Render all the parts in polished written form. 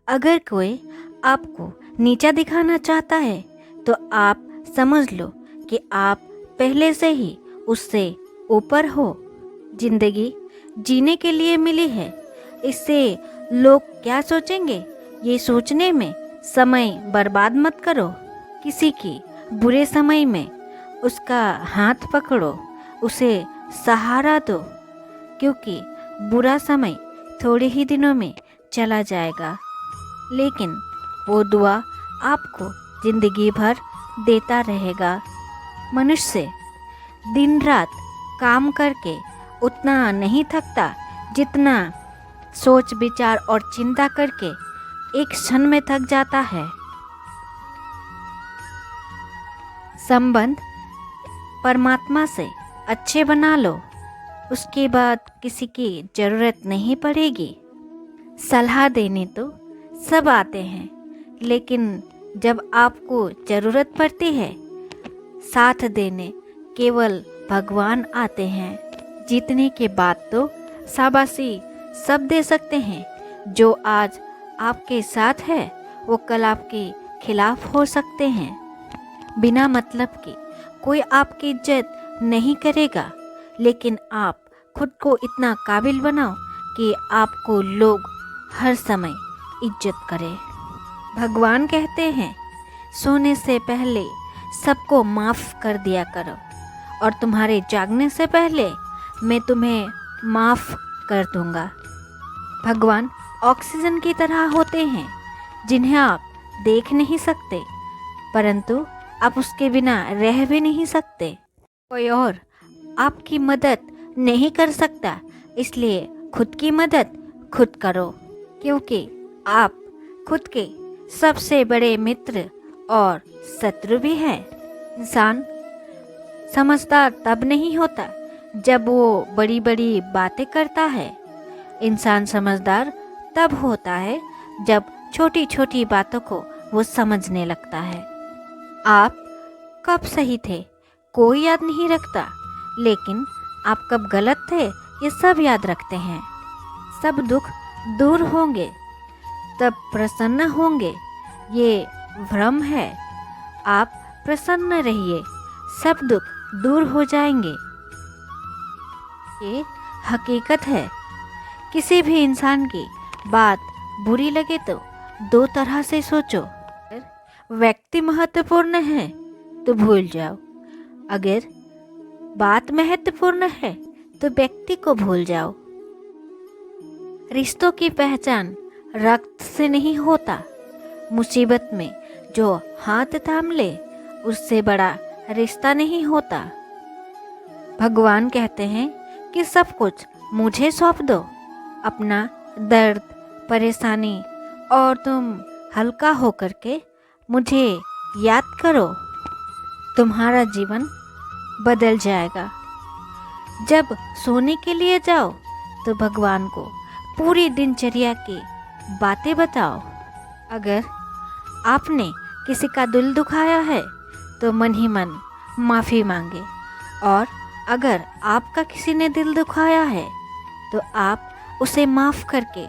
अगर कोई आपको नीचा दिखाना चाहता है तो आप समझ लो कि आप पहले से ही उससे ऊपर हो। जिंदगी जीने के लिए मिली है, इससे लोग क्या सोचेंगे ये सोचने में समय बर्बाद मत करो। किसी की बुरे समय में उसका हाथ पकड़ो, उसे सहारा दो, क्योंकि बुरा समय थोड़े ही दिनों में चला जाएगा, लेकिन वो दुआ आपको जिंदगी भर देता रहेगा। मनुष्य दिन रात काम करके उतना नहीं थकता जितना सोच विचार और चिंता करके एक क्षण में थक जाता है। संबंध परमात्मा से अच्छे बना लो, उसके बाद किसी की ज़रूरत नहीं पड़ेगी। सलाह देने तो सब आते हैं, लेकिन जब आपको ज़रूरत पड़ती है साथ देने केवल भगवान आते हैं। जीतने के बाद तो शाबाशी सब दे सकते हैं, जो आज आपके साथ है वो कल आपके खिलाफ हो सकते हैं। बिना मतलब के कोई आपकी इज्जत नहीं करेगा, लेकिन आप खुद को इतना काबिल बनाओ कि आपको लोग हर समय इज्जत करें। भगवान कहते हैं सोने से पहले सबको माफ़ कर दिया करो, और तुम्हारे जागने से पहले मैं तुम्हें माफ़ कर दूंगा। भगवान ऑक्सीजन की तरह होते हैं जिन्हें आप देख नहीं सकते, परंतु आप उसके बिना रह भी नहीं सकते। कोई और आपकी मदद नहीं कर सकता, इसलिए खुद की मदद खुद करो, क्योंकि आप खुद के सबसे बड़े मित्र और शत्रु भी हैं। इंसान समझदार तब नहीं होता जब वो बड़ी बड़ी बातें करता है। इंसान समझदार तब होता है जब छोटी छोटी बातों को वो समझने लगता है। आप कब सही थे कोई याद नहीं रखता, लेकिन आप कब गलत थे ये सब याद रखते हैं। सब दुख दूर होंगे तब प्रसन्न होंगे, ये भ्रम है। आप प्रसन्न रहिए, सब दुख दूर हो जाएंगे, ये हकीकत है। किसी भी इंसान की बात बुरी लगे तो दो तरह से सोचो। अगर व्यक्ति महत्वपूर्ण है तो भूल जाओ, अगर बात महत्वपूर्ण है तो व्यक्ति को भूल जाओ। रिश्तों की पहचान रक्त से नहीं होता, मुसीबत में जो हाथ थाम ले उससे बड़ा रिश्ता नहीं होता। भगवान कहते हैं कि सब कुछ मुझे सौंप दो, अपना दर्द परेशानी, और तुम हल्का होकर के मुझे याद करो, तुम्हारा जीवन बदल जाएगा। जब सोने के लिए जाओ तो भगवान को पूरी दिनचर्या की बातें बताओ। अगर आपने किसी का दिल दुखाया है तो मन ही मन माफ़ी मांगे, और अगर आपका किसी ने दिल दुखाया है तो आप उसे माफ़ करके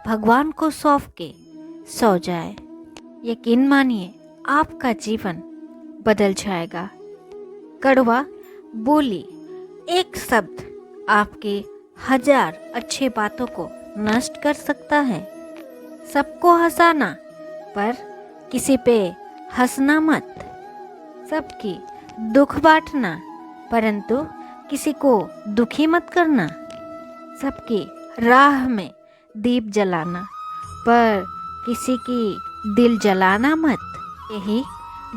भगवान को सौंप के सो जाए। यकीन मानिए आपका जीवन बदल जाएगा। कड़वा बोली एक शब्द आपके 1000 अच्छे बातों को नष्ट कर सकता है। सबको हंसाना पर किसी पे हंसना मत। सबकी दुख बांटना परंतु किसी को दुखी मत करना। सबकी राह में दीप जलाना पर किसी की दिल जलाना मत। यही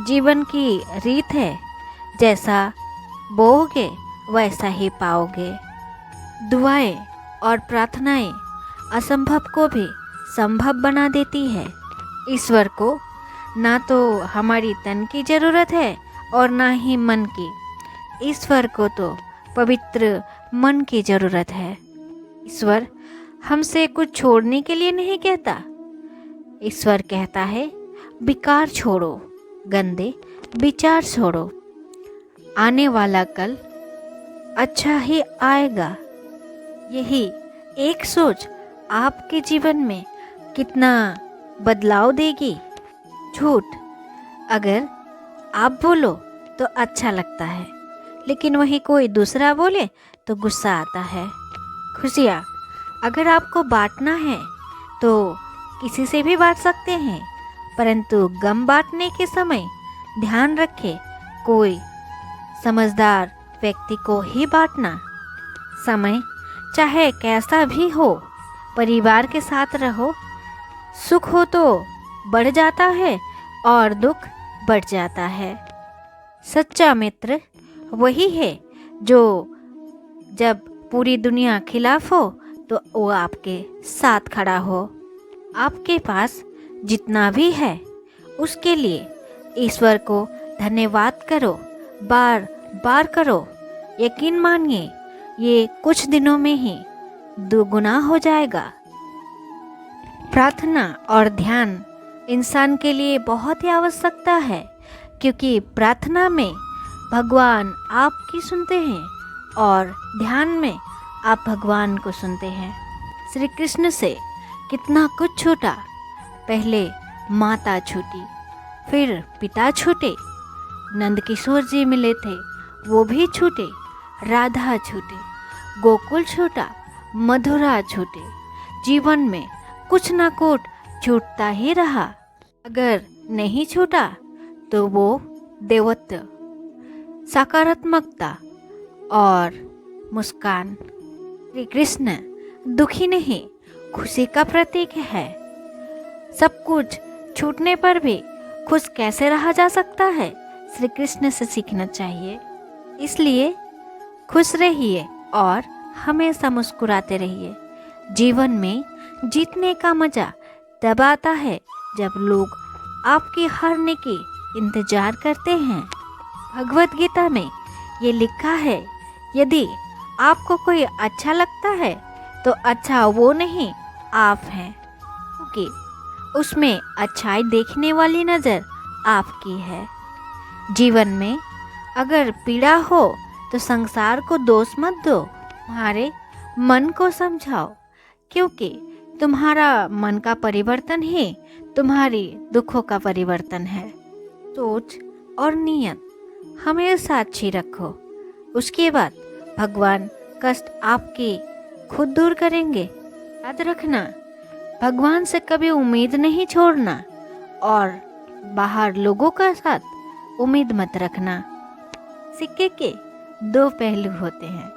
जीवन की रीत है, जैसा बोओगे वैसा ही पाओगे। दुआएं और प्रार्थनाएं असंभव को भी संभव बना देती है। ईश्वर को ना तो हमारी तन की ज़रूरत है और ना ही मन की। ईश्वर को तो पवित्र मन की ज़रूरत है। ईश्वर हमसे कुछ छोड़ने के लिए नहीं कहता। ईश्वर कहता है विकार छोड़ो, गंदे विचार छोड़ो, आने वाला कल अच्छा ही आएगा। यही एक सोच आपके जीवन में कितना बदलाव देगी। झूठ, अगर आप बोलो तो अच्छा लगता है, लेकिन वही कोई दूसरा बोले तो गुस्सा आता है। खुशियाँ, अगर आपको बांटना है तो किसी से भी बांट सकते हैं, परंतु गम बांटने के समय ध्यान रखें कोई समझदार व्यक्ति को ही बांटना। समय चाहे कैसा भी हो, परिवार के साथ रहो। सुख हो तो बढ़ जाता है और दुख बढ़ जाता है। सच्चा मित्र वही है जो जब पूरी दुनिया खिलाफ हो तो वो आपके साथ खड़ा हो। आपके पास जितना भी है उसके लिए ईश्वर को धन्यवाद करो, बार बार करो। यकीन मानिए ये कुछ दिनों में ही दोगुना हो जाएगा। प्रार्थना और ध्यान इंसान के लिए बहुत ही आवश्यकता है, क्योंकि प्रार्थना में भगवान आपकी सुनते हैं और ध्यान में आप भगवान को सुनते हैं। श्री कृष्ण से कितना कुछ छूटा। पहले माता छूटी, फिर पिता छूटे, नंद किशोर जी मिले थे वो भी छूटे, राधा छूटे, गोकुल छूटा, मधुरा छूटे। जीवन में कुछ ना कुछ छूटता ही रहा। अगर नहीं छूटा तो वो देवत्व, सकारात्मकता और मुस्कान। श्री कृष्ण दुखी नहीं, खुशी का प्रतीक है। सब कुछ छूटने पर भी खुश कैसे रहा जा सकता है, श्री कृष्ण से सीखना चाहिए। इसलिए खुश रहिए और हमेशा मुस्कुराते रहिए। जीवन में जीतने का मज़ा तब आता है जब लोग आपकी हारने की इंतजार करते हैं। भगवत गीता में ये लिखा है, यदि आपको कोई अच्छा लगता है तो अच्छा वो नहीं आप हैं, क्योंकि उसमें अच्छाई देखने वाली नज़र आपकी है। जीवन में अगर पीड़ा हो तो संसार को दोष मत दो, तुम्हारे मन को समझाओ, क्योंकि तुम्हारा मन का परिवर्तन ही तुम्हारी दुखों का परिवर्तन है। सोच और नियत हमेशा अच्छी रखो, उसके बाद भगवान कष्ट आपकी खुद दूर करेंगे। याद रखना, भगवान से कभी उम्मीद नहीं छोड़ना और बाहर लोगों का साथ उम्मीद मत रखना। सिक्के के दो पहलू होते हैं,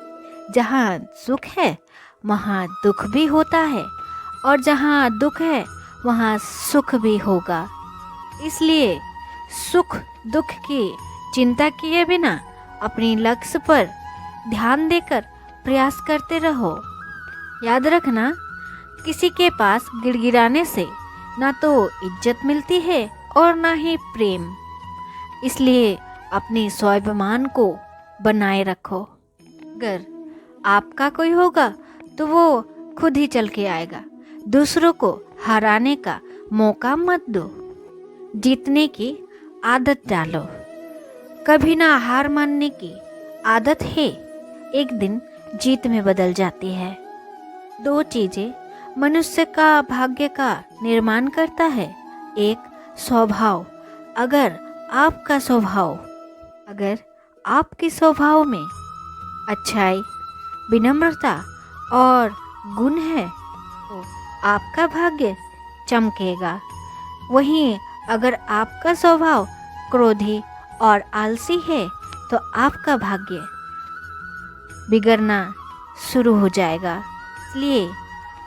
जहाँ सुख है वहाँ दुख भी होता है और जहाँ दुख है वहाँ सुख भी होगा। इसलिए सुख दुख की चिंता किए बिना अपनी लक्ष्य पर ध्यान देकर प्रयास करते रहो। याद रखना, किसी के पास गिड़गिड़ाने से ना तो इज्जत मिलती है और ना ही प्रेम। इसलिए अपने स्वाभिमान को बनाए रखो। अगर आपका कोई होगा तो वो खुद ही चल के आएगा। दूसरों को हराने का मौका मत दो। जीतने की आदत डालो, कभी ना हार मानने की आदत है एक दिन जीत में बदल जाती है। दो चीज़ें मनुष्य का भाग्य का निर्माण करता है। एक स्वभाव, अगर आपके स्वभाव में अच्छाई, विनम्रता और गुण है तो आपका भाग्य चमकेगा। वहीं अगर आपका स्वभाव क्रोधी और आलसी है तो आपका भाग्य बिगड़ना शुरू हो जाएगा। इसलिए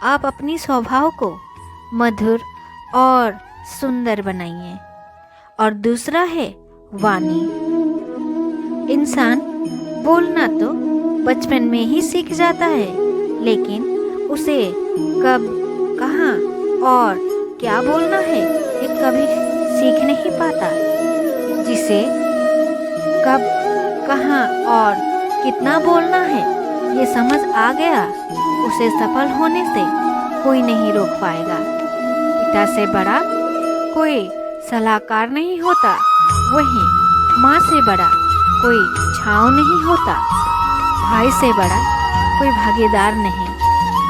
आप अपनी स्वभाव को मधुर और सुंदर बनाइए। और दूसरा है वाणी। इंसान बोलना तो बचपन में ही सीख जाता है, लेकिन उसे कब, कहाँ और क्या बोलना है ये कभी सीख नहीं पाता। जिसे कब, कहाँ और कितना बोलना है ये समझ आ गया, उसे सफल होने से कोई नहीं रोक पाएगा। पिता से बड़ा कोई सलाहकार नहीं होता, वहीं माँ से बड़ा कोई छाँव नहीं होता। भाई से बड़ा कोई भागीदार नहीं,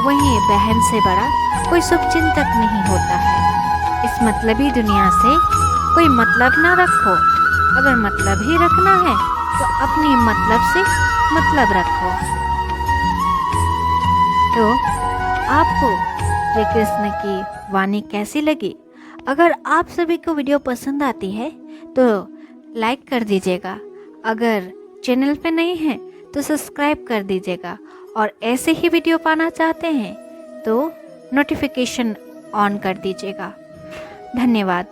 वहीं बहन से बड़ा कोई शुभचिंतक नहीं होता है। इस मतलबी दुनिया से कोई मतलब ना रखो। अगर मतलब ही रखना है तो अपनी मतलब से मतलब रखो। तो आपको श्री कृष्ण की वाणी कैसी लगी? अगर आप सभी को वीडियो पसंद आती है तो लाइक कर दीजिएगा। अगर चैनल पे नहीं है तो सब्सक्राइब कर दीजिएगा। और ऐसे ही वीडियो पाना चाहते हैं तो नोटिफिकेशन ऑन कर दीजिएगा। धन्यवाद।